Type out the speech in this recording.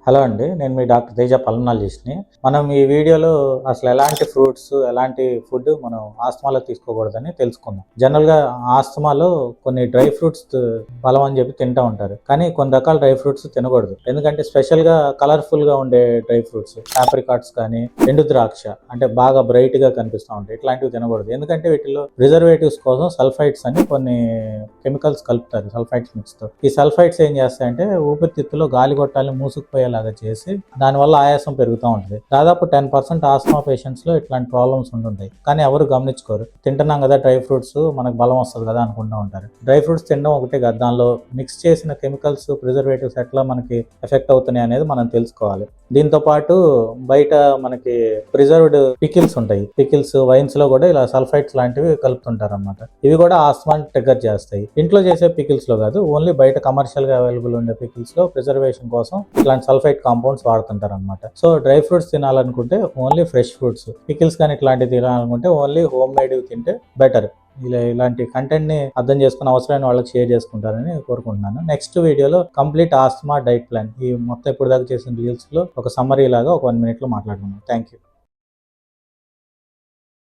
Hello అండి, నేను మీ doctor Teja పల్మనాలజిస్ట్ని. మనం ఈ వీడియోలో అసలు ఎలాంటి ఫ్రూట్స్, ఎలాంటి ఫుడ్ మనం ఆస్తమాలో తీసుకోకూడదని తెలుసుకుందాం. జనరల్గా ఆస్తమాలో కొన్ని డ్రై ఫ్రూట్స్ బలం అని చెప్పి తింటూ ఉంటారు, కానీ కొన్ని రకాల డ్రై ఫ్రూట్స్ తినకూడదు. ఎందుకంటే స్పెషల్గా కలర్ఫుల్గా ఉండే డ్రై ఫ్రూట్స్, ఆప్రికాట్స్ కానీ ఎండు ద్రాక్ష అంటే బాగా బ్రైట్గా కనిపిస్తూ ఉంటాయి, ఇట్లాంటివి తినకూడదు. ఎందుకంటే వీటిలో ప్రిజర్వేటివ్స్ కోసం సల్ఫైడ్స్ అని కొన్ని కెమికల్స్ కలుపుతారు సల్ఫైడ్స్ మిక్స్తో. ఈ సల్ఫైడ్స్ ఏం చేస్తాయంటే ఊపిరితిత్తులో గాలి గొట్టాలని మూసుకుపోయేలాగా చేసి దానివల్ల ఆయాసం పెరుగుతూ ఉంటుంది. దాదాపు 10% ఆస్తమా పేషెంట్స్ లో ఇట్లాంటి ప్రాబ్లమ్స్ ఉంటుంటాయి, కానీ ఎవరు గమనించుకోరు. తింటున్నాం కదా డ్రై ఫ్రూట్స్, మనకు బలం వస్తుంది కదా అనుకుంటూ ఉంటారు. డ్రై ఫ్రూట్స్ తినడం ఒకటే కాదు, దానిలో మిక్స్ చేసిన కెమికల్స్, ప్రిజర్వేటివ్స్ ఎట్లా మనకి ఎఫెక్ట్ అవుతున్నాయి అనేది మనం తెలుసుకోవాలి. దీంతో పాటు బయట మనకి ప్రిజర్వ్డ్ పికిల్స్ ఉంటాయి, పికిల్స్ వైన్స్ లో కూడా ఇలా సల్ఫైడ్స్ లాంటివి కలుపుతుంటారు అన్నమాట. ఇవి కూడా ఆస్తమాని ట్రిగర్ చేస్తాయి. ఇంట్లో చేసే పికిల్స్ లో కాదు, ఓన్లీ బయట కమర్షియల్ గా అవైలబుల్ ఉండే పికిల్స్ లో ప్రిజర్వేషన్ కోసం ఇట్లాంటి సల్ఫైడ్ కాంపౌండ్స్ వాడుతుంటారు అనమాట. సో డ్రై ఫ్రూట్స్ తినాలనుకుంటే ఓన్లీ ఫ్రెష్ ఫ్రూట్స్, పికిల్స్ కానీ ఇట్లాంటివి తినాలనుకుంటే ఓన్లీ హోమ్ మేడ్ తింటే బెటర్. ఇలాంటి కంటెంట్ ని అర్థం చేసుకుని అవసరమైన వాళ్ళకి షేర్ చేసుకుంటారని కోరుకుంటున్నాను. నెక్స్ట్ వీడియోలో కంప్లీట్ ఆస్తమా డైట్ ప్లాన్, ఈ మొత్తం ఇప్పుడు దాకా చేసిన రీల్స్ లో ఒక సమ్మరీ లాగా ఒక 1 minute లో మాట్లాడుకున్నాను. Thank you.